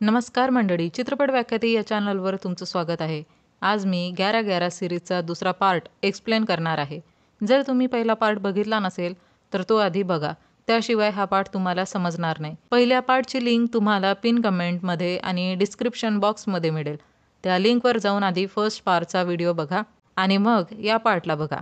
नमस्कार मंडळी, चित्रपट व्याख्याते या चॅनलवर तुमचं स्वागत आहे. आज मी 11-11 सिरीजचा दुसरा पार्ट एक्सप्लेन करणार आहे. जर तुम्ही पहिला पार्ट बघितला नसेल तर तो आधी बघा, त्याशिवाय हा पार्ट तुम्हाला समजणार नाही. पहिल्या पार्टची लिंक तुम्हाला पिन कमेंटमध्ये आणि डिस्क्रिप्शन बॉक्समध्ये मिळेल. त्या लिंकवर जाऊन आधी फर्स्ट पार्टचा व्हिडिओ बघा आणि मग या पार्टला बघा.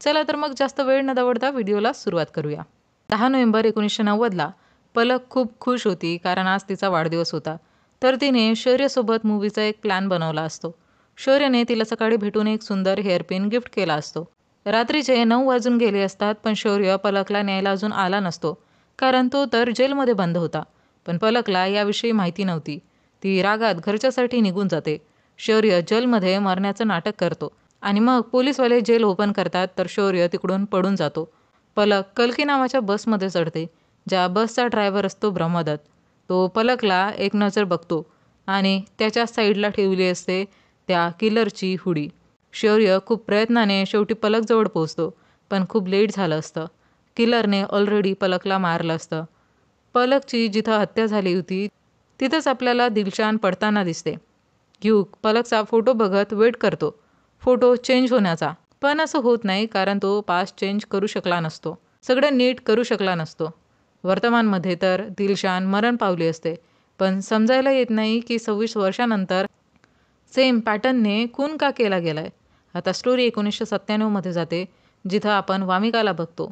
चला तर मग जास्त वेळ न दवडता व्हिडिओला सुरुवात करूया. 10 नोव्हेंबर 1990ला पलक खूप खुश होती कारण आज तिचा वाढदिवस होता. तर तिने शौर्यसोबत मूवीचा एक प्लॅन बनवला असतो. शौर्यने तिला सकाळी भेटून एक सुंदर हेअरपिन गिफ्ट केला असतो. रात्रीचे 9 वाजून गेले असतात पण शौर्य पलकला न्यायला अजून आला नसतो कारण तो तर जेलमध्ये बंद होता. पण पलकला याविषयी माहिती नव्हती. ती रागात घरच्यासाठी निघून जाते. शौर्य जेलमध्ये मरण्याचं नाटक करतो आणि मग पोलीसवाले जेल ओपन करतात तर शौर्य तिकडून पडून जातो. पलक कल्की नावाच्या बसमध्ये चढते, ज्या बसचा ड्रायव्हर असतो ब्रह्मदत्त. तो पलकला एक नजर बघतो आणि त्याच्या साईडला ठेवली असते त्या किलरची हुडी. शौर्य खूप प्रयत्नाने शेवटी पलकजवळ पोहोचतो, पण खूप लेट झालं असतं. किलरने ऑलरेडी पलकला मारलं असतं. पलकची जिथं हत्या झाली होती तिथंच आपल्याला दिलशान पडताना दिसते. युग पलकचा फोटो बघत वेट करतो फोटो चेंज होण्याचा, पण असं होत नाही कारण तो पास्ट चेंज करू शकला नसतो, सगळं नीट करू शकला नसतो. वर्तमानमध्ये तर दिलशान मरण पावली असते, पण समजायला येत नाही की 26 वर्षानंतर सेम पॅटर्नने खून का केला गेलाय. आता स्टोरी 1997मध्ये जाते, जिथं आपण वामिकाला बघतो.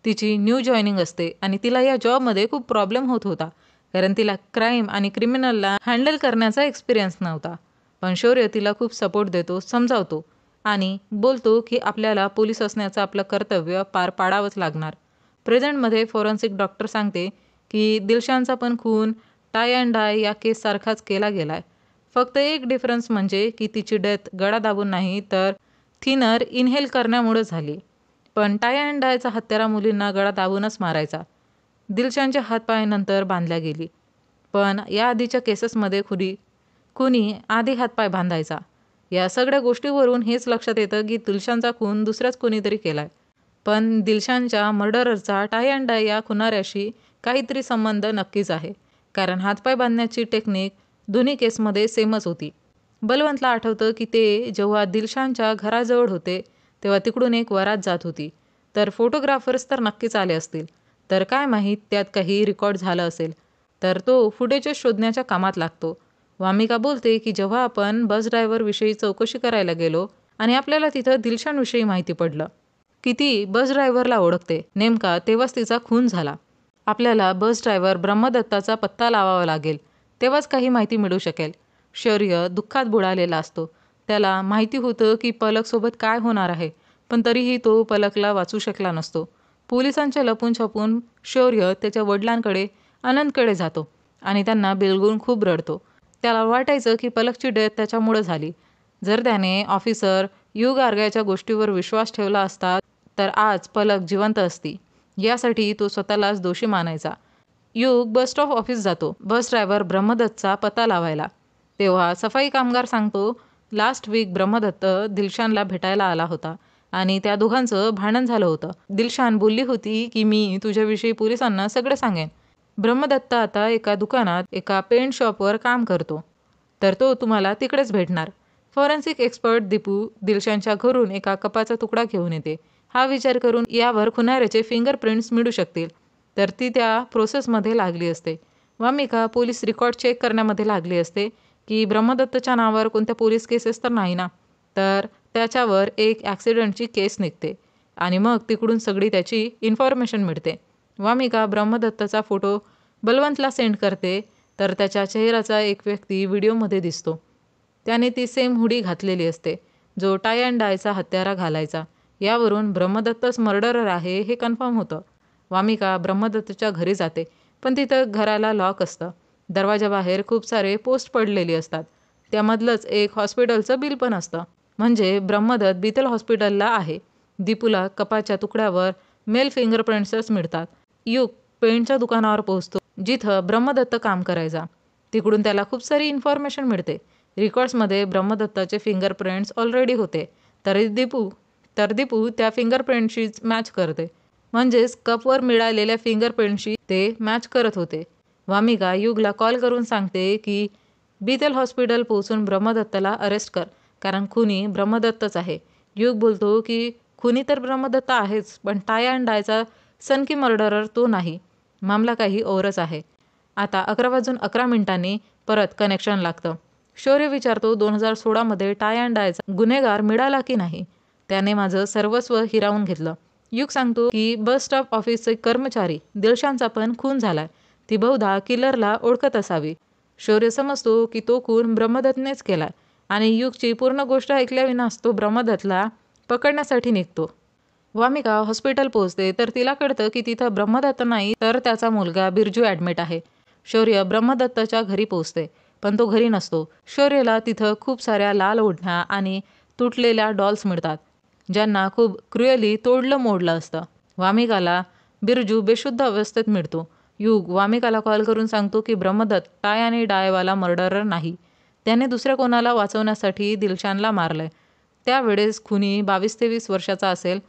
तिची न्यू जॉईनिंग असते आणि तिला या जॉबमध्ये खूप प्रॉब्लेम होत होता कारण तिला क्राईम आणि क्रिमिनलला हँडल करण्याचा एक्सपिरियन्स नव्हता. पण शौर्य तिला खूप सपोर्ट देतो, समजावतो आणि बोलतो की आपल्याला पोलीस असण्याचं आपलं कर्तव्य पार पाडावंच लागणार. प्रेझेंटमध्ये फॉरेन्सिक डॉक्टर सांगते की दिलशानचा पण खून टाय अँड डाय या केससारखाच केला गेलाय. फक्त एक डिफरन्स म्हणजे की तिची डेथ गळा दाबून नाही तर थिनर इनहेल करण्यामुळे झाली. पण टाय अँड डायचा हत्यारा मुलींना गळा दाबूनच मारायचा. दिलशानच्या हातपाय नंतर बांधल्या गेली, पण या आधीच्या केसेसमध्ये कुणी आधी हातपाय बांधायचा. या सगळ्या गोष्टीवरून हेच लक्षात येतं की दिलशानचा खून दुसऱ्याच कोणीतरी केलाय. पण दिलशानच्या मर्डररचा टाय अँड डाय या खुनाऱ्याशी काहीतरी संबंध नक्कीच आहे, कारण हातपाय बांधण्याची टेक्निक दोन्ही केसमध्ये सेमच होती. बलवंतला आठवतं की ते जेव्हा दिलशानच्या घराजवळ होते तेव्हा तिकडून एक वरात जात होती. तर फोटोग्राफर्स तर नक्कीच आले असतील, तर काय माहीत त्यात काही रेकॉर्ड झालं असेल. तर तो फुटेजेस शोधण्याच्या कामात लागतो. वामिका बोलते की जेव्हा आपण बस ड्रायव्हरविषयी चौकशी करायला गेलो आणि आपल्याला तिथं दिलशानविषयी माहिती पडलं की ती बस ड्रायव्हरला ओळखते, नेमका तेव्हाच तिचा खून झाला. आपल्याला बस ड्रायव्हर ब्रह्मदत्ताचा पत्ता लावावा लागेल, तेव्हाच काही माहिती मिळू शकेल. शौर्य दुःखात बुडालेला असतो. त्याला माहिती होतं की पलकसोबत काय होणार आहे, पण तरीही तो पलकला वाचू शकला नसतो. पोलिसांच्या लपून छपून शौर्य त्याच्या वडिलांकडे आनंदकडे जातो आणि त्यांना बिलगून खूप रडतो. त्याला वाटायचं की पलकची डेथ त्याच्यामुळे झाली. जर त्याने ऑफिसर युग आर्ग्याच्या गोष्टीवर विश्वास ठेवला असता तर आज पलक जिवंत असती. यासाठी तो स्वतःलाच दोषी मानायचा. युग बस स्टॉप ऑफिस जातो बस ड्रायव्हर ब्रह्मदत्तचा पत्ता लावायला. तेव्हा सफाई कामगार सांगतो लास्ट वीक ब्रह्मदत्त दिलशानला भेटायला आला होता आणि त्या दोघांचं भांडण झालं होतं. दिलशान बोलली होती की मी तुझ्याविषयी पोलिसांना सगळं सांगेन. ब्रह्मदत्त आता एका दुकानात एका पेंट शॉपवर काम करतो, तर तो तुम्हाला तिकडेच भेटणार. फॉरेन्सिक एक्सपर्ट दीपू दिलशानच्या घरून एका कपाचा तुकडा घेऊन येते. हा विचार करून यावर खुनाऱ्याचे फिंगरप्रिंट्स मिळू शकतील, तर ती त्या प्रोसेसमध्ये लागली असते. वामिका पोलीस रेकॉर्ड चेक करण्यामध्ये लागली असते की ब्रह्मदत्तच्या नावावर कोणत्या पोलीस केसेस तर नाही ना. तर त्याच्यावर एक ॲक्सिडेंटची केस निघते आणि मग तिकडून सगळी त्याची इन्फॉर्मेशन मिळते. वामिका ब्रह्मदत्तचा फोटो बलवंतला सेंड करते, तर त्याच्या चेहऱ्याचा एक व्यक्ती व्हिडिओमध्ये दिसतो. त्याने ती सेम हुडी घातलेली असते जो टाय अँड डायचा हत्यारा घालायचा. यावरून ब्रह्मदत्तच मर्डरर आहे हे कन्फर्म होतं. वामिका ब्रह्मदत्तच्या घरी जाते, पण तिथं घराला लॉक असतं. दरवाजाबाहेर खूप सारे पोस्ट पडलेली असतात. त्यामधलंच एक हॉस्पिटलचं बिल पण असतं, म्हणजे ब्रह्मदत्त बितल हॉस्पिटलला आहे. दीपूला कपाच्या तुकड्यावर मेल फिंगरप्रिंट्सच मिळतात. युग पेंटच्या दुकानावर पोहोचतो जिथं ब्रह्मदत्त काम करायचा. तिकडून त्याला खूप सारी इन्फॉर्मेशन मिळते. रेकॉर्ड्समध्ये ब्रह्मदत्ताचे फिंगरप्रिंट्स ऑलरेडी होते, तर दीपू त्या फिंगरप्रिंटशीच मॅच करते, म्हणजेच कपवर मिळालेल्या फिंगरप्रिंटशी ते मॅच करत होते. वामिका युगला कॉल करून सांगते की बीतेल हॉस्पिटल पोहोचून ब्रह्मदत्तला अरेस्ट कर, कारण खुनी ब्रह्मदत्तच आहे. युग बोलतो की खुनी तर ब्रह्मदत्त आहेच, पण टाय अँड डायचा सनकी मर्डरर तो नाही. मामला काही ओरच आहे. आता 11:11 परत कनेक्शन लागतं. शौर्य विचारतो 2016 टाय अँड डायचा गुन्हेगार मिळाला की नाही. त्याने माझं सर्वस्व हिरावून घेतलं. युग सांगतो की बस स्टॉप ऑफिसचे कर्मचारी दिलशानचा पण खून झालाय. ती बहुधा किलरला ओळखत असावी. शौर्य समजतो की तो खून ब्रह्मदत्तनेच केलाय आणि युगची पूर्ण गोष्ट ऐकल्याविनाच तो ब्रह्मदत्तला पकडण्यासाठी निघतो. वामिका हॉस्पिटल पोहोचते तर तिला कळतं की तिथं ब्रह्मदत्त नाही तर त्याचा मुलगा बिरजू ॲडमिट आहे. शौर्य ब्रह्मदत्तच्या घरी पोहोचते, पण तो घरी नसतो. शौर्यला तिथं खूप साऱ्या लाल ओढण्या आणि तुटलेल्या डॉल्स मिळतात, ज्यांना खूप क्रुअली तोडलं मोडलं असतं. वामिकाला बिरजू बेशुद्ध अवस्थेत मिळतो. युग वामिकाला कॉल करून सांगतो की ब्रह्मदत्त टाय आणि डायवाला मर्डरर नाही. त्याने दुसऱ्या कोणाला वाचवण्यासाठी दिलशानला मारलंय. त्यावेळेस खुनी 22-23 वर्षाचा असेल,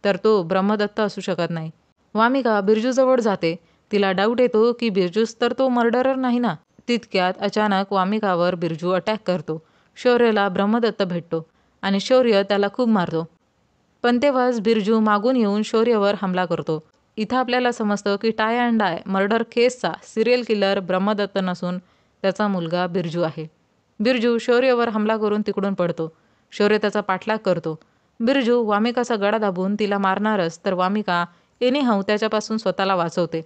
तर तो ब्रह्मदत्त असू शकत नाही. वामिका बिरजूजवळ जाते. तिला डाऊट येतो की बिरजूच तर तो मर्डरर नाही ना. तितक्यात अचानक वामिकावर बिरजू अटॅक करतो. शौर्यला ब्रह्मदत्त भेटतो आणि शौर्य त्याला खूप मारतो. पण तेव्हाच बिरजू मागून येऊन शौर्यवर हमला करतो. इथं आपल्याला समजतं की टाय अँड डाय मर्डर केसचा सिरियल किलर ब्रह्मदत्त नसून त्याचा मुलगा बिरजू आहे. बिरजू शौर्यवर हमला करून तिकडून पडतो. शौर्य त्याचा पाठलाग करतो. बिरजू वामिकाचा गळा दाबून तिला मारणारच, तर वामिका एनीहाऊ त्याच्यापासून स्वतःला वाचवते.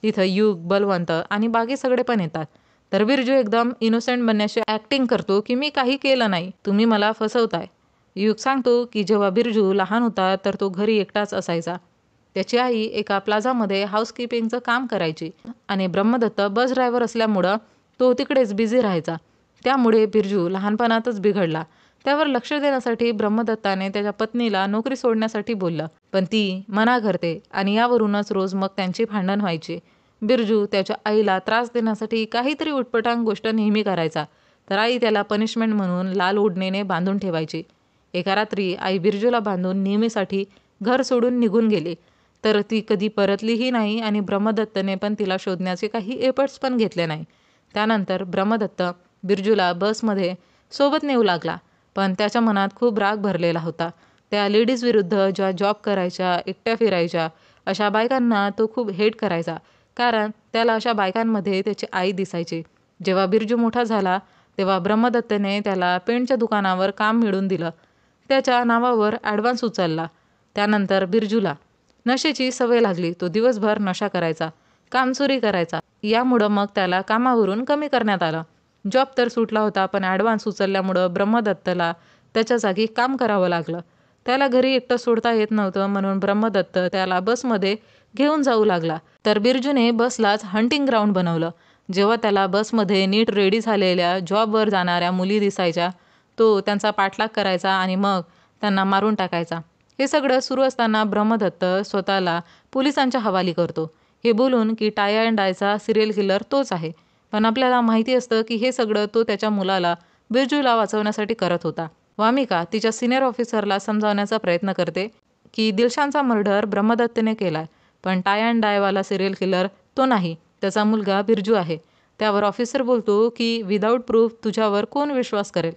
तिथं युग, बलवंत आणि बाकी सगळे पण येतात. तर बिरजू एकदम इनोसेंट बनण्याची ॲक्टिंग करतो की मी काही केलं नाही, तुम्ही मला फसवताय. युग सांगतो की जेव्हा बिरजू लहान होता तर तो घरी एकटाच असायचा. त्याची आई एका प्लाझामध्ये हाऊसकीपिंगचं काम करायची आणि ब्रह्मदत्त बस ड्रायव्हर असल्यामुळं तो तिकडेच बिझी राहायचा. त्यामुळे बिरजू लहानपणातच बिघडला. त्यावर लक्ष देण्यासाठी ब्रह्मदत्ताने त्याच्या पत्नीला नोकरी सोडण्यासाठी बोललं, पण ती मना करते आणि यावरूनच रोज मग त्यांची भांडण व्हायची. बिरजू त्याच्या आईला त्रास देण्यासाठी काहीतरी उटपटांग गोष्ट नेहमी करायचा, तर आई त्याला पनिशमेंट म्हणून लाल ओढणीने बांधून ठेवायची. एका रात्री आई बिरजूला बांधून नेहमीसाठी घर सोडून निघून गेली, तर ती कधी परतलीही नाही आणि ब्रह्मदत्तने पण तिला शोधण्याचे काही एफर्ट्स पण घेतले नाही. त्यानंतर ब्रह्मदत्त बिरजूला बसमध्ये सोबत नेऊ लागला, पण त्याच्या मनात खूप राग भरलेला होता. त्या लेडीज विरुद्ध ज्या जॉब करायच्या, एकट्या फिरायच्या, अशा बायकांना तो खूप हेट करायचा, कारण त्याला अशा बायकांमध्ये त्याची आई दिसायची. जेव्हा बिरजू मोठा झाला तेव्हा ब्रह्मदत्तने त्याला पेंटच्या दुकानावर काम मिळवून दिलं. त्याच्या नावावर ॲडव्हान्स उचलला. त्यानंतर बिरजूला नशेची सवय लागली. तो दिवसभर नशा करायचा, कामचोरी करायचा. यामुळं मग त्याला कामावरून कमी करण्यात आलं. जॉब तर सुटला होता, पण ॲडव्हान्स उचलल्यामुळं ब्रह्मदत्तला त्याच्या जागी काम करावं लागलं. त्याला घरी एकटं सोडता येत नव्हतं, म्हणून ब्रह्मदत्त त्याला बसमध्ये घेऊन जाऊ लागला. तर बिरजूने बसलाच हंटिंग ग्राउंड बनवलं. जेव्हा त्याला बसमध्ये नीट रेडी झालेल्या जॉबवर जाणाऱ्या मुली दिसायच्या, तो त्यांचा पाठलाग करायचा आणि मग त्यांना मारून टाकायचा. हे सगळं सुरू असताना ब्रह्मदत्त स्वतःला पोलिसांच्या हवाली करतो, हे बोलून की टाय अँड डायचा सिरियल किलर तोच आहे. पण आपल्याला माहिती असतं की हे सगळं तो त्याच्या मुलाला बिरजूला वाचवण्यासाठी करत होता. वामिका तिच्या सिनियर ऑफिसरला समजावण्याचा प्रयत्न करते की दिलशानचा मर्डर ब्रह्मदत्तने केलाय, पण टाय अँड डायवाला सिरियल किलर तो नाही, त्याचा मुलगा बिरजू आहे. त्यावर ऑफिसर बोलतो की विदाऊट प्रूफ तुझ्यावर कोण विश्वास करेल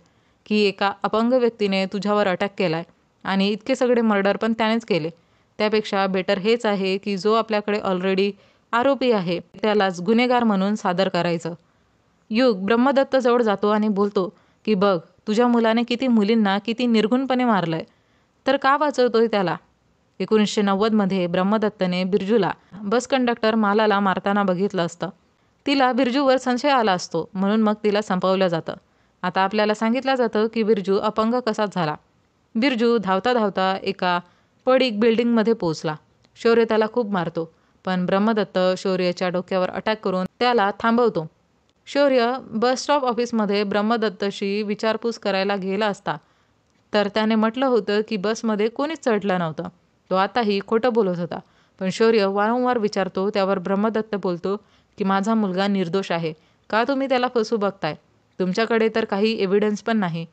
की एका अपंग व्यक्तीने तुझ्यावर अटॅक केलाय आणि इतके सगळे मर्डर पण त्यानेच केले. त्यापेक्षा बेटर हेच आहे की जो आपल्याकडे ऑलरेडी आरोपी आहे त्यालाच गुन्हेगार म्हणून सादर करायचं. युग ब्रह्मदत्तजवळ जातो आणि बोलतो की बघ, तुझ्या मुलाने किती मुलींना किती निर्घुणपणे मारलंय, तर का वाचवतोय त्याला. 1990 ब्रह्मदत्तने बिरजूला बस कंडक्टर मालाला मारताना बघितलं असतं. तिला बिरजूवर संशय आला असतो, म्हणून मग तिला संपवलं जातं. आता आपल्याला सांगितलं जातं की बिरजू अपंग कसा झाला. बिरजू धावता धावता एका पडीक बिल्डिंगमध्ये पोहोचला. शौर्य त्याला खूप मारतो, पण ब्रह्मदत्त शौर्याच्या डोक्यावर अटॅक करून त्याला थांबवतो. शौर्य बस स्टॉप ऑफिसमध्ये ब्रह्मदत्तशी विचारपूस करायला गेला असता, तर त्याने म्हटलं होतं की बसमध्ये कोणीच चढलं नव्हतं. तो आताही खोटं बोलत होता. पण शौर्य वारंवार विचारतो, त्यावर ब्रह्मदत्त बोलतो की माझा मुलगा निर्दोष आहे. का तुम्ही त्याला फसू बघताय? तुमच्याकडे तर काही एव्हिडन्स पण नाही,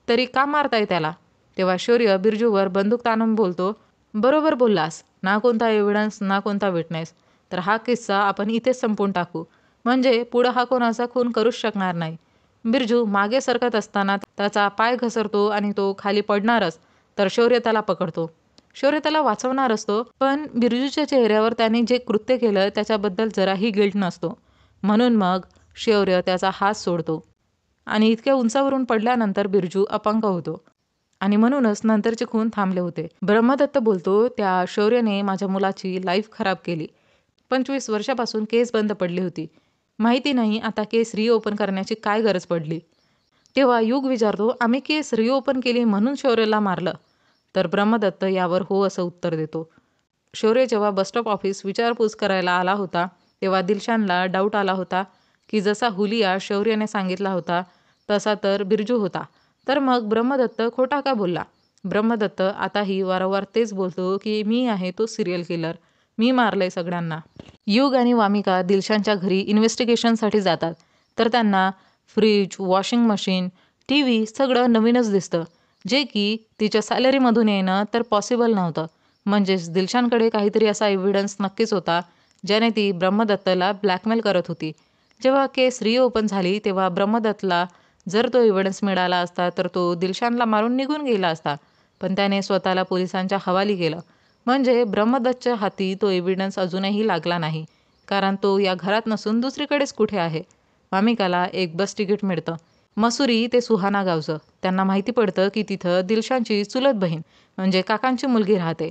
तरी का मारताय त्याला. तेव्हा शौर्य बिरजूवर बंदूक ताणून बोलतो, बरोबर बोललास, ना कोणता एव्हिडन्स ना कोणता विटनेस, तर हा किस्सा आपण इथेच संपवून टाकू, म्हणजे पुढं हा कोणाचा खून करूच शकणार नाही. बिरजू मागे सरकत असताना त्याचा पाय घसरतो आणि तो खाली पडणारच, तर शौर्य त्याला पकडतो. शौर्य त्याला वाचवणार असतो, पण बिरजूच्या चेहऱ्यावर त्याने जे कृत्य केलं त्याच्याबद्दल जराही गिल्ट नसतो. म्हणून मग शौर्य त्याचा हात सोडतो आणि इतक्या उंचावरून पडल्यानंतर बिरजू अपंग होतो आणि म्हणूनच नंतरचे खून थांबले होते. ब्रह्मदत्त बोलतो, त्या शौर्यने माझ्या मुलाची लाईफ खराब केली. 25 वर्षापासून केस बंद पडली होती. माहिती नाही आता केस रिओपन करण्याची काय गरज पडली. तेव्हा युग विचारतो, आम्ही केस रिओपन केली म्हणून शौर्यला मारलं? तर ब्रह्मदत्त यावर हो असं उत्तर देतो. शौर्य जेव्हा बसस्टॉप ऑफिस विचारपूस करायला आला होता तेव्हा दिलशानला डाऊट आला होता की जसा हुलिया शौर्याने सांगितला होता तसा तर बिरजू होता, तर मग ब्रह्मदत्त खोटा का बोलला? ब्रह्मदत्त आताही वारंवार तेच बोलतो की मी आहे तो सिरियल किलर, मी मारलंय सगळ्यांना. युग आणि वामिका दिलशानच्या घरी इन्व्हेस्टिगेशनसाठी जातात, तर त्यांना fridge, washing machine, T V सगळं नवीनच दिसतं, जे की तिच्या सॅलरीमधून येणं तर पॉसिबल नव्हतं. म्हणजेच दिलशानकडे काहीतरी असा एव्हिडन्स नक्कीच होता ज्याने ती ब्रह्मदत्तला ब्लॅकमेल करत होती. जेव्हा केस रिओपन झाली तेव्हा ब्रह्मदत्तला जर तो एव्हिडन्स मिळाला असता तर तो दिलशानला मारून निघून गेला असता, पण त्याने स्वतःला पोलिसांच्या हवाली केलं. म्हणजे ब्रह्मदत्तच्या हाती तो एव्हिडन्स अजूनही लागला नाही, कारण तो या घरात नसून दुसरीकडेच कुठे आहे. वामिकाला एक बस तिकीट मिळतं, मसुरी ते सुहाना गावचं. त्यांना माहिती पडतं की तिथं दिलशानची चुलत बहीण म्हणजे काकांची मुलगी राहते.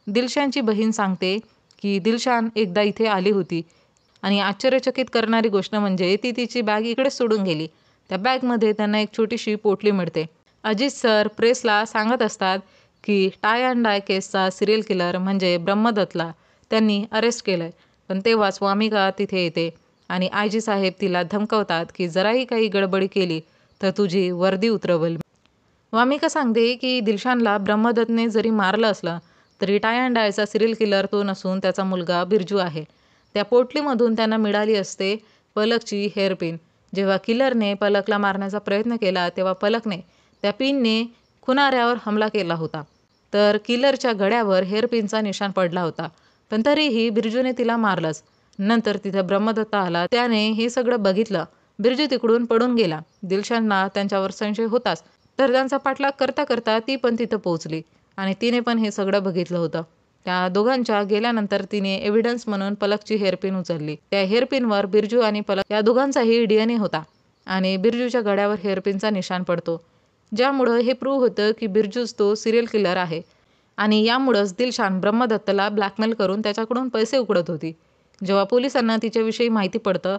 दिलशानची बहीण सांगते की दिलशान एकदा इथे आली होती आणि आश्चर्यचकित करणारी गोष्ट म्हणजे ती तिची बॅग इकडेच सोडून गेली. त्या बॅगमध्ये त्यांना एक छोटीशी पोटली मिळते. अजित सर प्रेसला सांगत असतात की टाय अँड डाय केसचा सिरियल किलर म्हणजे ब्रह्मदत्तला त्यांनी अरेस्ट केलंय. पण तेव्हाच वामिका तिथे येते आणि आयजी साहेब तिला धमकावतात की जराही काही गडबडी केली तर तुझी वर्दी उतरवल. वामिका सांगते की दिलशानला ब्रह्मदत्तने जरी मारलं असलं तरी टाय अँड डायचा सिरियल किलर तो नसून त्याचा मुलगा बिरजू आहे. त्या पोटलीमधून त्यांना मिळाली असते पलकची हेअरपिन. जेव्हा किलरने पलकला मारण्याचा प्रयत्न केला तेव्हा पलकने त्या पिनने खुनाऱ्यावर हमला केला होता, तर किलरच्या गळ्यावर हेअरपिनचा निशाण पडला होता. पण तरीही बिरजूने तिला मारलंच. नंतर तिथं ब्रह्मदत्त आला, त्याने हे सगळं बघितलं. बिरजू तिकडून पडून गेला. दिलशानला त्यांच्यावर संशय होताच, तर त्यांचा पाठलाग करता करता ती पण तिथं पोहोचली आणि तिने पण हे सगळं बघितलं होतं. त्या दोघांच्या गेल्यानंतर तिने एव्हिडन्स म्हणून पलकची हेअरपिन उचलली. त्या हेअरपिनवर बिरजू आणि पलक या दोघांचाही DNA होता आणि बिरजूच्या गळ्यावर हेअरपिनचा निशाण पडतो, ज्यामुळं हे प्रूव्ह होतं की बिरजूच तो सिरियल किलर आहे आणि यामुळंच दिलशान ब्रह्मदत्तला ब्लॅकमेल करून त्याच्याकडून पैसे उकळत होती. जेव्हा पोलिसांना तिच्याविषयी माहिती पडतं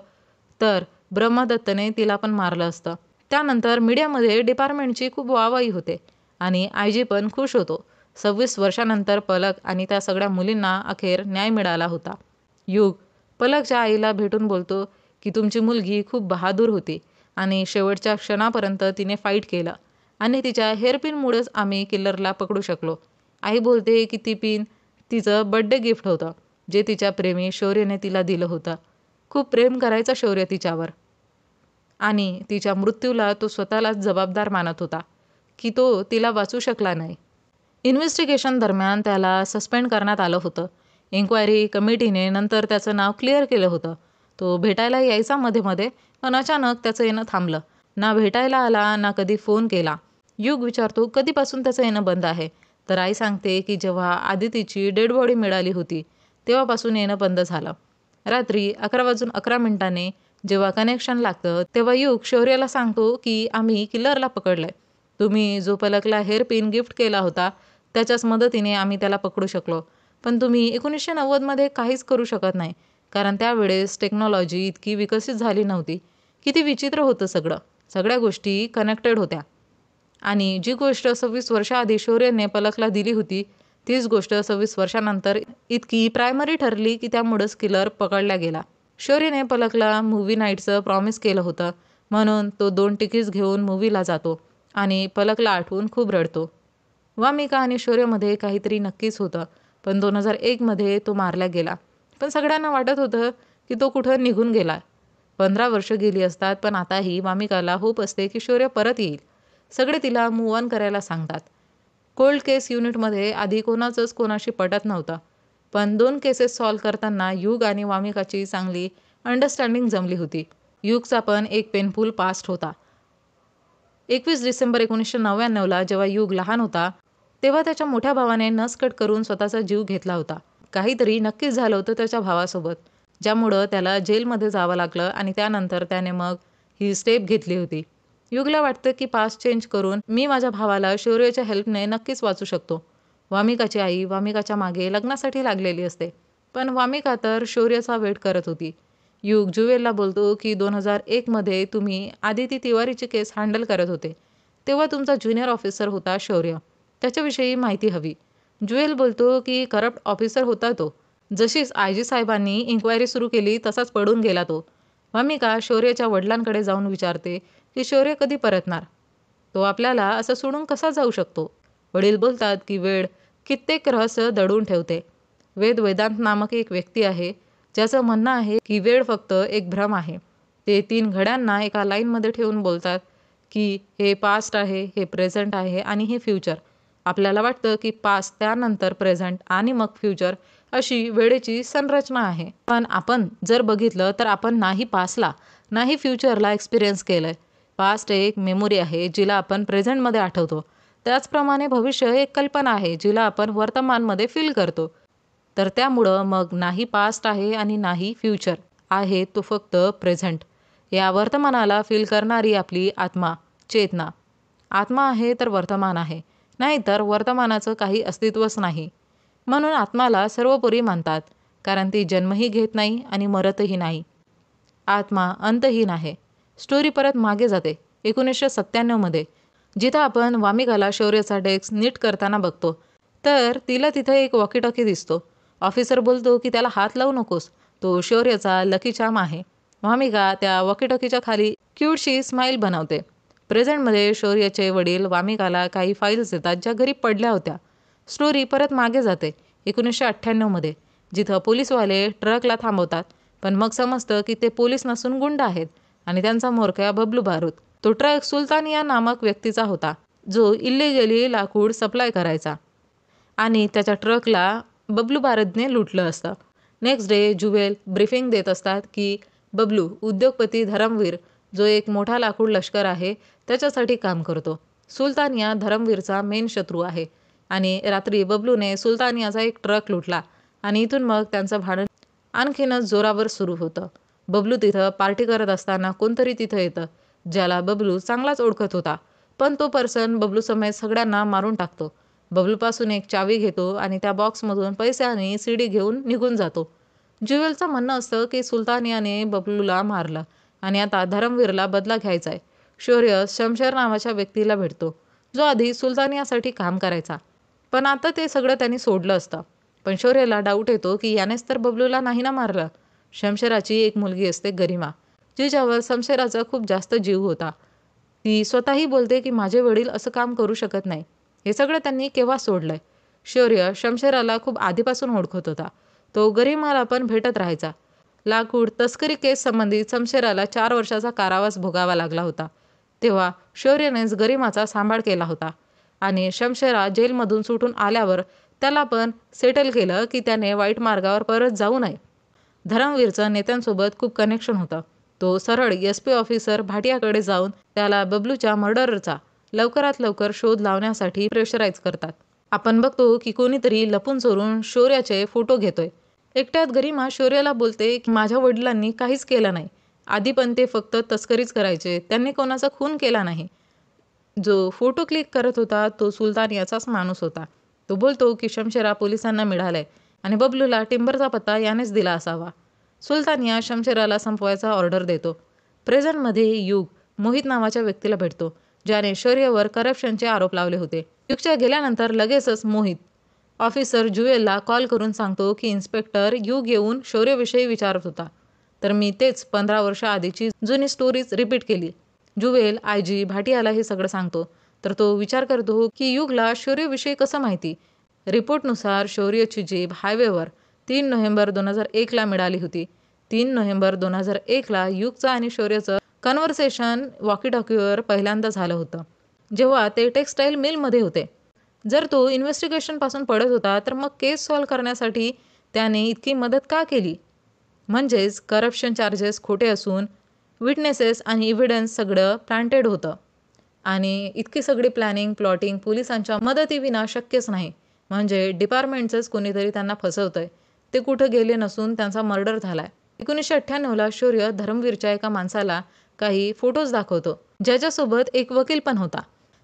तर ब्रह्मदत्तने तिला पण मारलं असतं. त्यानंतर मीडियामध्ये डिपार्टमेंटची खूप वाहवाही होते आणि आयजी पण खुश होतो. 26 वर्षानंतर पलक आणि त्या सगळ्या मुलींना अखेर न्याय मिळाला होता. युग पलकच्या आईला भेटून बोलतो की तुमची मुलगी खूप बहादूर होती आणि शेवटच्या क्षणापर्यंत तिने फाईट केलं आणि तिच्या हेअरपिनमुळेच आम्ही किल्लरला पकडू शकलो. आई बोलते की ती पिन तिचं बड्डे गिफ्ट होतं, जे तिच्या प्रेमी शौर्यने तिला दिलं होतं. खूप प्रेम करायचा शौर्य तिच्यावर आणि तिच्या मृत्यूला तो स्वतःलाच जबाबदार मानत होता की तो तिला वाचू शकला नाही. इन्व्हेस्टिगेशन दरम्यान त्याला सस्पेंड करण्यात आलं होतं. इन्क्वायरी कमिटीने नंतर त्याचं नाव क्लिअर केलं होतं. तो भेटायला यायचा मध्ये पण अचानक त्याचं येणं थांबलं. ना भेटायला आला ना कधी फोन केला. युग विचारतो कधीपासून त्याचं येणं बंद आहे, तर आई सांगते की जेव्हा आदितीची डेड बॉडी मिळाली होती तेव्हापासून येणं बंद झालं. रात्री 11:11 जेव्हा कनेक्शन लागतं तेव्हा युग शौर्याला सांगतो की आम्ही किल्लरला पकडलंय. तुम्ही जो पलकला हेअरपिन गिफ्ट केला होता त्याच्याच मदतीने आम्ही त्याला पकडू शकलो, पण तुम्ही 1990मध्ये काहीच करू शकत नाही, कारण त्यावेळेस टेक्नॉलॉजी इतकी विकसित झाली नव्हती. किती विचित्र होतं सगळं. सगळ्या गोष्टी कनेक्टेड होत्या आणि जी गोष्ट 26 वर्षाआधी शौर्यने पलकला दिली होती तीच गोष्ट 26 वर्षानंतर इतकी प्रायमरी ठरली की त्यामुळेच किलर पकडला गेला. शौर्यने पलकला मूव्ही नाईटचं प्रॉमिस केलं होतं, म्हणून तो 2 तिकीट्स घेऊन मूव्हीला जातो आणि पलकला आठवून खूप रडतो. वामिका आणि शौर्यमध्ये काहीतरी नक्कीच होतं, पण 2001मध्ये तो मारला गेला. पण सगळ्यांना वाटत होतं की तो कुठं निघून गेला. 15 वर्ष गेली असतात, पण आताही वामिकाला होप असते की शौर्य परत येईल. सगळे तिला मूव्ह ऑन करायला सांगतात. कोल्ड केस युनिटमध्ये आधी कोणाचंच कोणाशी पटत नव्हतं, पण 2 केसेस सॉल्व्ह करताना युग आणि वामिकाची चांगली अंडरस्टँडिंग जमली होती. युगचा पण एक पेनफुल पास्ट होता 21 डिसेंबर 1999ला जेव्हा युग लहान होता तेव्हा त्याच्या मोठ्या भावाने नस कट करून स्वतःचा जीव घेतला होता. काहीतरी नक्कीच झालं होतं त्याच्या भावासोबत, ज्यामुळं त्याला जेलमध्ये जावं लागलं आणि त्यानंतर त्याने मग ही स्टेप घेतली होती. युगला वाटतं की पास्ट चेंज करून मी माझ्या भावाला शौर्यच्या हेल्पने नक्कीच वाचू शकतो. वामिकाची आई वामिकाच्या मागे लग्नासाठी लागलेली असते, पण वामिका तर शौर्याचा वेट करत होती. युग ज्युवेलला बोलतो की 2001मध्ये तुम्ही आदिती तिवारीची केस हँडल करत होते, तेव्हा तुमचा ज्युनियर ऑफिसर होता शौर्य. त्याच्याविषयी माहिती हवी. ज्युएल बोलतो की करप्ट ऑफिसर होता तो. जशीच आयजी साहेबांनी इन्क्वायरी सुरू केली तसाच पडून गेला तो. वामिका शौर्याच्या वडिलांकडे जाऊन विचारते की शौर्य कधी परतणार. तो आपल्याला असं सोडून कसा जाऊ शकतो. वडील बोलतात की वेळ कित्येक रहस्य दडून ठेवते. वेदांत नामक एक व्यक्ती आहे ज्याचं म्हणणं आहे की वेळ फक्त एक भ्रम आहे. ते 3 घड्यांना एका लाईनमध्ये ठेवून बोलतात की हे पास्ट आहे, हे प्रेझेंट आहे आणि हे फ्युचर. आपल्याला वाटतं की पास्ट, त्यानंतर प्रेझेंट आणि मग फ्युचर अशी वेळेची संरचना आहे. पण आपण जर बघितलं तर आपण नाही पास्टला नाही फ्युचरला एक्सपिरियन्स केलंय. पास्ट एक मेमोरी आहे जिला आपण प्रेझेंटमध्ये आठवतो. त्याचप्रमाणे भविष्य एक कल्पना आहे जिला आपण वर्तमानमध्ये फील करतो. तर त्यामुळं मग नाही पास्ट आहे आणि नाही फ्युचर आहे, तो फक्त प्रेझेंट. या वर्तमानाला फील करणारी आपली आत्मा, चेतना. आत्मा आहे तर वर्तमान आहे, नाहीतर वर्तमानाचं काही अस्तित्वच नाही. म्हणून आत्माला सर्वोपरी मानतात, कारण ती जन्मही घेत नाही आणि मरतही नाही. आत्मा अंतहीन आहे. स्टोरी परत मागे जाते 1997मध्ये, जिथं आपण वामिकाला शौर्याचा डेस्क नीट करताना बघतो. तर तिला तिथं एक वॉकीटॉकी दिसतो. ऑफिसर बोलतो की त्याला हात लावू नकोस, तो शौर्याचा लकी चार्म आहे. वामिका त्या वॉकीटॉकीच्या खाली क्यूटशी स्माईल बनवते. प्रेझेंटमध्ये शौर्याचे वडील वामिकाला काही फाईल्स देतात ज्या घरी पडल्या होत्या. स्टोरी परत मागे जाते 1998मध्ये, जिथं पोलीसवाले ट्रकला थांबवतात, पण मग समजतं की ते पोलीस नसून गुंड आहेत आणि त्यांचा म्होरक्या बबलू बारूद. तो ट्रक सुलतानिया नामक व्यक्तीचा होता, जो इल्लिगली लाकूड सप्लाय करायचा आणि त्याच्या ट्रकला बबलू बारूदने लुटलं असतं. नेक्स्ट डे ज्युवेल ब्रीफिंग देत असतात की बबलू उद्योगपती धरमवीर, जो एक मोठा लाकूड लष्कर आहे, त्याच्यासाठी काम करतो. सुलतानिया धरमवीरचा मेन शत्रू आहे आणि रात्री बबलूने सुलतानियाचा एक ट्रक लुटला आणि इथून मग त्यांचं भांडण आणखीनच जोरावर सुरू होतं. बबलू तिथं पार्टी करत असताना कोणतरी तिथं येतं, ज्याला बबलू चांगलाच ओळखत होता, पण तो पर्सन बबलू समेत सगळ्यांना मारून टाकतो. बबलूपासून एक चावी घेतो आणि त्या बॉक्समधून पैसे आणि सीडी घेऊन निघून जातो. ज्युवेलचं म्हणणं असतं की सुलतानियाने बबलूला मारलं आणि आता धरमवीरला बदला घ्यायचा आहे. शौर्य शमशेर नावाच्या व्यक्तीला भेटतो, जो आधी सुलतानियासाठी काम करायचा, पण आता ते सगळं त्यांनी सोडलं असतं. पण शौर्यला डाऊट येतो की यानेच तर बबलूला नाही ना मारलं. शमशेराची एक मुलगी असते गरिमा, जिच्यावर शमशेराचा खूप जास्त जीव होता. ती स्वतःही बोलते की माझे वडील असं काम करू शकत नाही. हे सगळं त्यांनी केव्हा सोडलंय. शौर्य शमशेराला खूप आधीपासून ओळखत होता. तो गरिमाला पण भेटत राहायचा. लाकूड तस्करी केस संबंधी शमशेराला 4 वर्षाचा कारावास भोगावा लागला होता. तेव्हा शौर्यनेच गरिमाचा सांभाळ केला होता आणि शमशेरा जेलमधून सुटून आल्यावर त्याला पण सेटल केलं की त्याने वाईट मार्गावर परत जाऊ नये. धरमवीरचं नेत्यांसोबत खूप कनेक्शन होतं. तो सरळ SP ऑफिसर भाटियाकडे जाऊन त्याला बबलूच्या मर्डरचा लवकरात लवकर शोध लावण्यासाठी प्रेशराईज करतात. आपण बघतो की कोणीतरी लपून चोरून शौर्याचे फोटो घेतोय. एकट्यात गरिमा शौर्याला बोलते की माझ्या वडिलांनी काहीच केलं नाही. आधी पण ते फक्त तस्करीच करायचे, त्यांनी कोणाचा खून केला नाही. जो फोटो क्लिक करत होता तो सुलतानियाचाच माणूस होता. तो बोलतो की शमशेरा पोलिसांना मिळालाय आणि बबलूला टिंबरचा पत्ता यानेच दिला असावा. सुलतानिया शमशेराला संपवायचा ऑर्डर देतो. प्रेझेंटमध्ये युग मोहित नावाच्या व्यक्तीला भेटतो, ज्याने शौर्यवर करप्शनचे आरोप लावले होते. युगच्या गेल्यानंतर लगेचच मोहित ऑफिसर ज्युवेलला कॉल करून सांगतो की इन्स्पेक्टर युग येऊन शौर्यविषयी विचारत होता. तर मी तेच 15 वर्ष आधीची जुनी स्टोरीज रिपीट केली. ज्युवेल आयजी भाटियाला हे सगळं सांगतो. तर तो विचार करतो की युगला शौर्यविषयी कसं माहिती. रिपोर्टनुसार शौर्यची जीप हायवेवर 3 नोव्हेंबर 2001ला मिळाली होती. 3 नोव्हेंबर 2001ला युगचं आणि शौर्यचं कन्व्हर्सेशन वॉकीटॉकीवर पहिल्यांदा झालं होतं, जेव्हा ते टेक्सटाईल मिलमध्ये होते. जर तो इन्व्हेस्टिगेशनपासून पडत होता तर मग केस सॉल्व्ह करण्यासाठी त्याने इतकी मदत का केली. म्हणजेच करप्शन चार्जेस खोटे असून विटनेसेस आणि इव्हिडन्स सगळं प्लांटेड होतं. आणि इतकी सगळी प्लॅनिंग प्लॉटिंग पोलिसांच्या मदतीविना शक्यच नाही. म्हणजे डिपार्टमेंटचंच कोणीतरी त्यांना फसवतंय. ते कुठं गेले नसून त्यांचा मर्डर झालाय. 1998ला शौर्य धर्मवीरच्या एका माणसाला काही फोटोज दाखवतो, ज्याच्यासोबत एक वकील पण होता.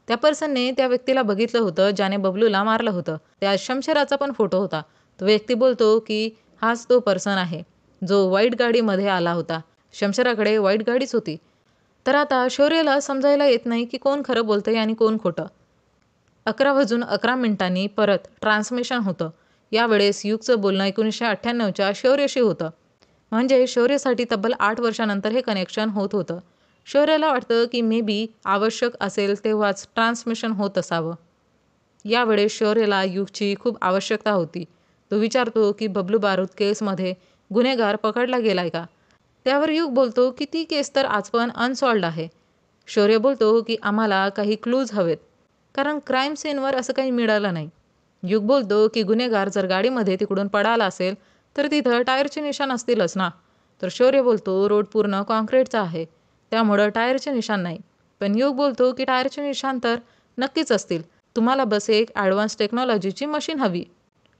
त्या पर्सनने त्या व्यक्तीला बघितलं होतं ज्याने बबलूला मारलं होतं. त्या शमशेराचा पण फोटो होता. तो व्यक्ती बोलतो की हाच तो पर्सन आहे जो व्हाईट गाडीमध्ये आला होता. शमशेराकडे व्हाईट गाडीच होती. तर आता शौर्यला समजायला येत नाही की कोण खरं बोलतंय आणि कोण खोटं. 11 वाजून 11 मिनिटांनी परत ट्रान्समिशन होतं. यावेळेस युगचं बोलणं 1998च्या शौर्यशी होतं. म्हणजे शौर्यसाठी तब्बल 8 वर्षानंतर हे कनेक्शन होत होतं. शौर्याला वाटतं की मे बी आवश्यक असेल तेव्हाच ट्रान्समिशन होत असावं. यावेळेस शौर्यला युगची खूप आवश्यकता होती. तो विचारतो की बबलू बारूद केसमध्ये गुन्हेगार पकडला गेलाय का? त्यावर युग बोलतो की ती केस तर आज पण अनसॉल्व्ड आहे. शौर्य बोलतो की आम्हाला काही क्लूज हवेत, कारण क्राईम सीनवर असं काही मिळालं नाही. युग बोलतो की गुन्हेगार जर गाडीमध्ये तिकडून पडाला असेल तर तिथं टायरचे निशाण असतीलच ना. तर शौर्य बोलतो रोड पूर्ण कॉन्क्रीटचा आहे, त्यामुळं टायरचे निशाण नाही. पण युग बोलतो की टायरचे निशाण तर नक्कीच असतील. तुम्हाला बस एक ॲडव्हान्स टेक्नॉलॉजीची मशीन हवी.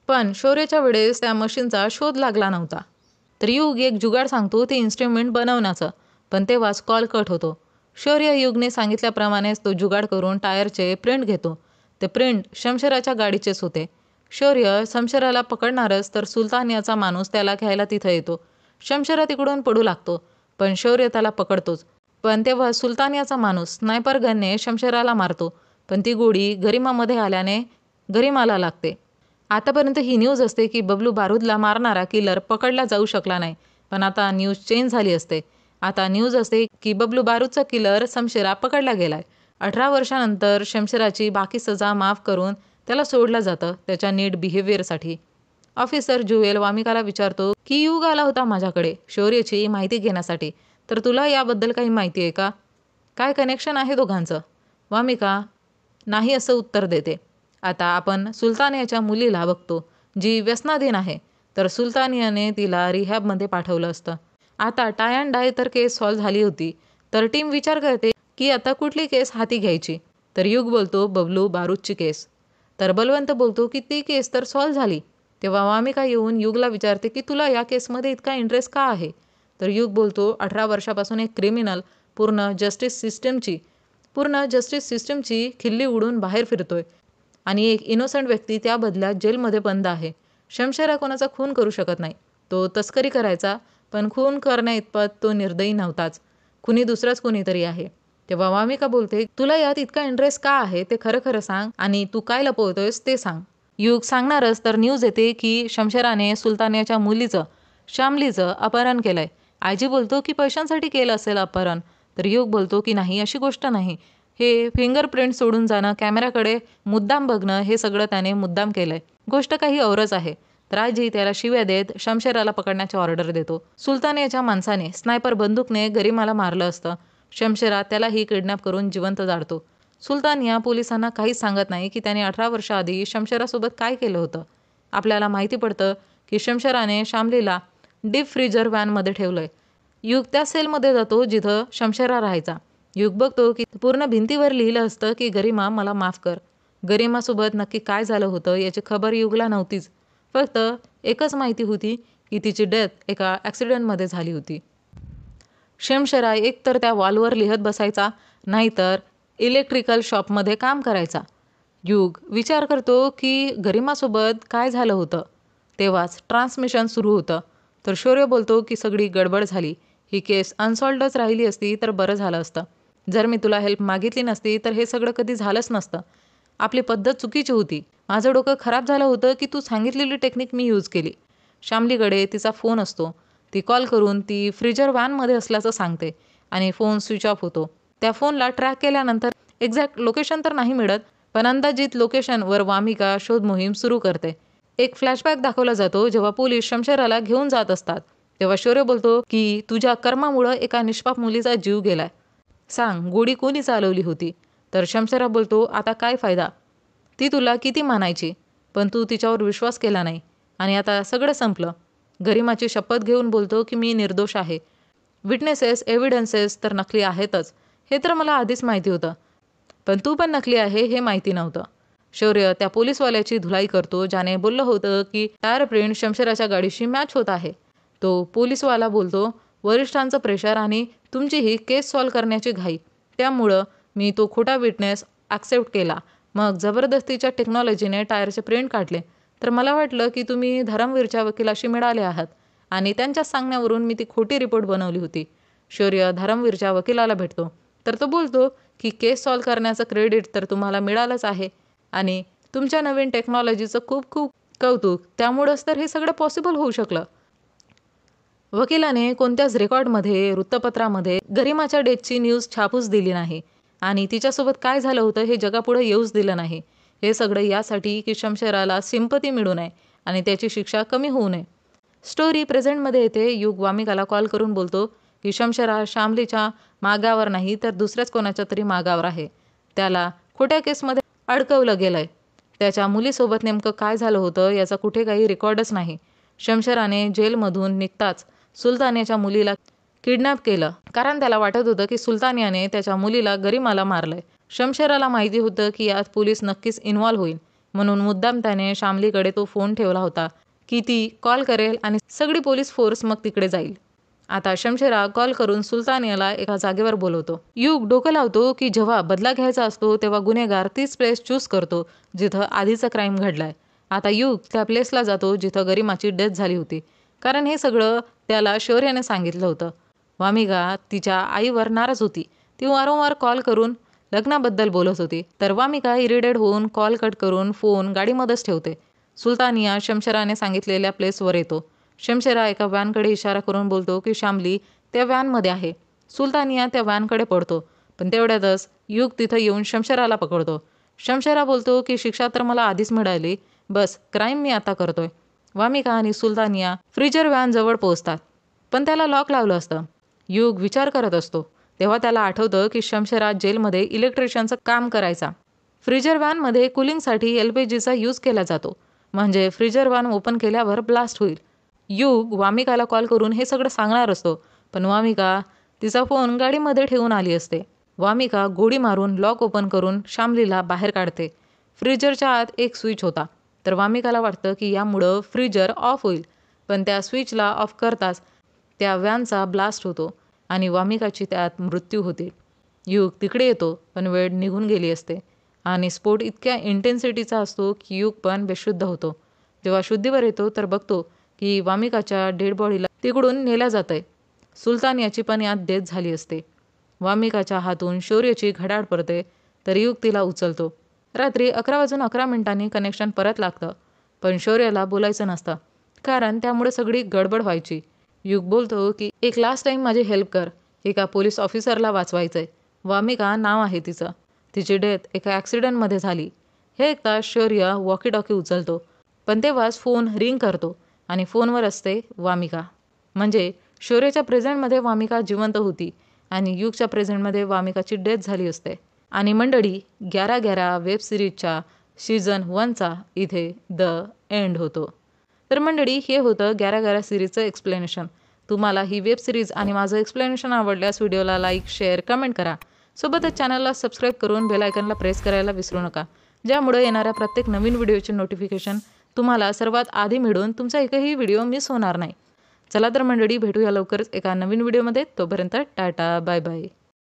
पण शौर्याच्या वेळेस त्या मशीनचा शोध लागला नव्हता. तर युग एक जुगाड सांगतो ते इन्स्ट्रुमेंट बनवण्याचं. पण तेव्हाच कॉल कट होतो. शौर्य युगने सांगितल्याप्रमाणेच तो जुगाड करून टायरचे प्रिंट घेतो. ते प्रिंट शमशेराच्या गाडीचेच होते. शौर्य शमशेराला पकडणारच तर सुलतानियाचा माणूस त्याला घ्यायला तिथं येतो. शमशेरा तिकडून पडू लागतो, पण शौर्य त्याला पकडतोच. पण तेव्हा सुलतानियाचा माणूस स्नायपर गनने शमशेराला मारतो, पण ती गोळी गरिमामध्ये आल्याने गरिमाला लागते. आतापर्यंत ही न्यूज असते की बबलू बारूदला मारणारा किलर पकडला जाऊ शकला नाही. पण आता न्यूज चेंज झाली असते. आता न्यूज असते की बबलू बारूदचा किलर शमशेरा पकडला गेलाय. 18 वर्षानंतर शमशेराची बाकी सजा माफ करून त्याला सोडलं जातं त्याच्या नीट बिहेवियरसाठी. ऑफिसर ज्युएल वामिकाला विचारतो की युग आला होता माझ्याकडे शौर्याची माहिती घेण्यासाठी, तर तुला याबद्दल काही माहिती आहे का? काय कनेक्शन आहे दोघांचं? वामिका नाही असं उत्तर देते. आता आपण सुलतानियाच्या मुलीला बघतो, जी व्यसनाधीन आहे. तर सुलतानियाने तिला रिहॅबमध्ये पाठवलं असतं. आता टाय अँड डाय तर केस सॉल्व्ह झाली होती. तर टीम विचार करते की आता कुठली केस हाती घ्यायची. तर युग बोलतो बबलू बारूदची केस. तर बलवंत बोलतो की ती केस तर सॉल्व्ह झाली. तेव्हा वामिका येऊन युगला विचारते की तुला या केसमध्ये इतका इंटरेस्ट का आहे? तर युग बोलतो 18 वर्षापासून एक क्रिमिनल पूर्ण जस्टिस सिस्टमची खिल्ली उडून बाहेर फिरतोय आणि एक इनोसंट व्यक्ती त्या बदल्यात जेलमध्ये बंद आहे. शमशेरा कोणाचा खून करू शकत नाही. तो तस्करी करायचा, पण खून करण्याइतपत तो निर्दयी नव्हताच. खुनी दुसराच कोणीतरी आहे. तेव्हा वामिका बोलते तुला यात इतका इंटरेस्ट का आहे ते खरं खरं सांग आणि तू काय लपवतोयस ते सांग. युग सांगणारच तर न्यूज येते की शमशेराने सुलतानियाच्या मुलीचं शामलीचं अपहरण केलंय. आजी बोलतो की पैशांसाठी केलं असेल अपहरण. तर युग बोलतो की नाही, अशी गोष्ट नाही. हे फिंगरप्रिंट सोडून जाणं, कॅमेऱ्याकडे मुद्दाम बघणं, हे सगळं त्याने मुद्दाम केलंय. गोष्ट काही औरच आहे. तर आजी त्याला शिव्या देत शमशेराला पकडण्याची ऑर्डर देतो. सुलतानियाच्या माणसाने स्नायपर बंदूकने गरिमाला मारलं असतं. शमशेरा त्यालाही किडनॅप करून जिवंत जाळतो. सुलतानिया पोलिसांना काहीच सांगत नाही की त्याने 18 वर्षाआधी शमशेरासोबत काय केलं होतं. आपल्याला माहिती पडतं की शमशेराने शामलीला डीप फ्रीजर व्हॅनमध्ये ठेवलंय. युग त्या सेलमध्ये जातो जिथं शमशेरा राहायचा. युग बघतो की पूर्ण भिंतीवर लिहिलं असतं की गरिमा मला माफ कर. गरिमासोबत नक्की काय झालं होतं याची खबर युगला नव्हतीच. फक्त एकच माहिती होती की तिची डेथ एका ॲक्सिडेंटमध्ये झाली होती. शमशेरा एकतर त्या वॉलवर लिहत बसायचा, नाहीतर इलेक्ट्रिकल शॉपमध्ये काम करायचा. युग विचार करतो की गरिमासोबत काय झालं होतं. तेव्हाच ट्रान्समिशन सुरू होतं. तर शौर्य बोलतो की सगळी गडबड झाली. ही केस अनसॉल्वडच राहिली असती तर बरं झालं असतं. जर मी तुला हेल्प मागितली नसती तर हे सगळं कधी झालंच नसतं. आपली पद्धत चुकीची होती. माझं डोकं खराब झालं होतं की तू सांगितलेली टेक्निक मी यूज केली. शामलीकडे तिचा फोन असतो. ती कॉल करून ती फ्रीजर व्हॅनमध्ये असल्याचं सांगते आणि फोन स्विच ऑफ होतो. त्या फोनला ट्रॅक केल्यानंतर एक्झॅक्ट लोकेशन तर नाही मिळत, पण अंदाजित लोकेशनवर वामिका शोध मोहीम सुरू करते. एक फ्लॅशबॅक दाखवला जातो जेव्हा पोलीस शमशेराला घेऊन जात असतात. तेव्हा शौर्य बोलतो की तुझ्या कर्मामुळं एका निष्पाप मुलीचा जीव गेलाय. सांग, गोळी कोणी चालवली होती? तर शमशेरा बोलतो आता काय फायदा? ती तुला किती मानायची, पण तू तिच्यावर विश्वास केला नाही आणि आता सगळं संपलं. गरिमाची शपथ घेऊन बोलतो की मी निर्दोष आहे. विटनेसेस एव्हिडन्सेस तर नकली आहेतच, हे तर मला आधीच माहिती होतं. पण तू पण नकली आहे हे माहिती नव्हतं. शौर्य त्या पोलीसवाल्याची धुलाई करतो ज्याने बोललं होतं की टायर प्रिंट शमशेराच्या गाडीशी मॅच होत आहे. तो पोलीसवाला बोलतो, वरिष्ठांचं प्रेशर आणि तुमची ही केस सॉल्व्ह करण्याची घाई, त्यामुळं मी तो खोटा विटनेस ॲक्सेप्ट केला. मग जबरदस्तीच्या टेक्नॉलॉजीने टायरचे प्रिंट काढले. तर मला वाटलं की तुम्ही धरमवीरच्या वकिलाशी मिळाले आहात आणि त्यांच्या सांगण्यावरून मी ती खोटी रिपोर्ट बनवली होती. शौर्य धरमवीरच्या वकिलाला भेटतो. तर तो बोलतो की केस सॉल्व्ह करण्याचं क्रेडिट तर तुम्हाला मिळालंच आहे आणि तुमच्या नवीन टेक्नॉलॉजीचं खूप खूप कौतुक, त्यामुळंच तर हे सगळं पॉसिबल होऊ शकलं. वकिलाने कोणत्याच रेकॉर्डमध्ये, वृत्तपत्रामध्ये गरिमाच्या डेथची न्यूज छापूच दिली नाही आणि तिच्यासोबत काय झालं होतं हे जगापुढे येऊच दिलं नाही. हे सगळं यासाठी की शमशेराला सिंपती मिळू नये आणि त्याची शिक्षा कमी होऊ नये. स्टोरी प्रेझेंटमध्ये येते. युग वामिकाला कॉल करून बोलतो की शमशेरा शामलीच्या मागावर नाही तर दुसऱ्याच कोणाच्या तरी मागावर आहे. त्याला खोट्या केसमध्ये अडकवलं गेलंय. त्याच्या मुलीसोबत नेमकं काय झालं होतं याचा कुठे काही रेकॉर्डच नाही. शमशेराने जेलमधून निघताच सुलतानियाच्या मुलीला किडनॅप केलं, कारण त्याला वाटत होतं की सुलतानियाने त्याच्या मुलीला गरिमाला मारलंय. शमशेराला माहिती होतं की यात पोलीस नक्कीच इन्व्हॉल्व्ह होईल, म्हणून मुद्दाम त्याने शामलीकडे तो फोन ठेवला होता की ती कॉल करेल आणि सगळी पोलीस फोर्स मग तिकडे जाईल. आता शमशेरा कॉल करून सुलतानियाला एका जागेवर बोलवतो. युग डोकं लावतो की जेव्हा बदला घ्यायचा असतो तेव्हा गुन्हेगार तीच प्लेस चूज करतो जिथं आधीचा क्राईम घडलाय. आता युग त्या प्लेसला जातो जिथं गरिमाची डेथ झाली होती, कारण हे सगळं त्याला शौर्याने सांगितलं होतं. वामिका तिच्या आईवर नाराज होती. ती वारंवार कॉल करून लग्नाबद्दल बोलत होती. तर वामिका इरिटेट होऊन कॉल कट करून फोन गाडीमध्येच ठेवते. सुलतानिया शमशेराने सांगितलेल्या प्लेसवर येतो. शमशेरा एका व्हॅनकडे इशारा करून बोलतो की शामली त्या व्हॅनमध्ये आहे. सुलतानिया त्या व्हॅनकडे पडतो, पण तेवढ्यातच युग तिथं येऊन शमशेराला पकडतो. शमशेरा बोलतो की शिक्षा तर मला आधीच मिळाली, बस क्राईम मी आता करतोय. वामिका आणि सुलतानिया फ्रीजर व्हॅनजवळ पोहोचतात, पण त्याला लॉक लावलं असतं. युग विचार करत असतो. तेव्हा त्याला आठवतं की शमशेरा जेलमध्ये इलेक्ट्रिशियनचं काम करायचा. फ्रीजर व्हॅनमध्ये कूलिंगसाठी LPGचा यूज केला जातो, म्हणजे फ्रीजर व्हॅन ओपन केल्यावर ब्लास्ट होईल. युग वामिकाला कॉल करून हे सगळं सांगणार असतो, पण वामिका तिचा फोन गाडीमध्ये ठेवून आली असते. वामिका गोळी मारून लॉक ओपन करून शामलीला बाहेर काढते. फ्रीजरच्या आत एक स्विच होता, तर वामिकाला वाटतं की यामुळं फ्रीजर ऑफ होईल, पण त्या स्विचला ऑफ करताच त्या व्हॅनचा ब्लास्ट होतो आणि वामिकाची त्यात मृत्यू होते. युग तिकडे येतो, पण वेळ निघून गेली असते आणि स्फोट इतक्या इंटेन्सिटीचा असतो की युग पण बेशुद्ध होतो. जेव्हा शुद्धीवर येतो तर बघतो की वामिकाच्या डेड बॉडीला तिकडून नेल्या जातंय. सुलतानियाची पण यात डेथ झाली असते. वामिकाच्या हातून शौर्याची घड्याळ पडते, तर युग तिला उचलतो. रात्री 11:11 कनेक्शन परत लागतं, पण शौर्याला बोलायचं नसतं, कारण त्यामुळे सगळी गडबड व्हायची. युग बोलतो की एक लास्ट टाईम माझी हेल्प कर, एका पोलीस ऑफिसरला वाचवायचंय. वामिका नाव आहे तिचं. तिची डेथ एका ॲक्सिडेंटमध्ये झाली. हे ऐकता शौर्य वॉकी टॉकी उचलतो, पण तेव्हाच फोन रिंग करतो आणि फोनवर असते वामिका. म्हणजे शौर्याच्या प्रेझेंटमध्ये वामिका जिवंत होती आणि युगच्या प्रेझेंटमध्ये वामिकाची डेथ झाली असते. आणि मंडळी, 11-11 वेब सिरीजच्या सीझन 1चा इथे द एंड होतो. तर मंडळी, हे होतं 11-11 सिरीजचं एक्सप्लेनेशन. तुम्हाला ही वेब सिरीज आणि माझं एक्सप्लेनेशन आवडल्यास व्हिडिओला लाईक, शेअर, कमेंट करा. सोबतच चॅनलला सबस्क्राईब करून बेल आयकॉनला प्रेस करायला विसरू नका, ज्यामुळे येणाऱ्या प्रत्येक नवीन व्हिडिओचे नोटिफिकेशन तुम्हाला सर्वात आधी मिळून तुमचा एकही व्हिडिओ मिस होणार नाही. चला तर मंडळी, भेटूया लवकरच एका नवीन व्हिडिओमध्ये. तोपर्यंत टाटा, बाय बाय.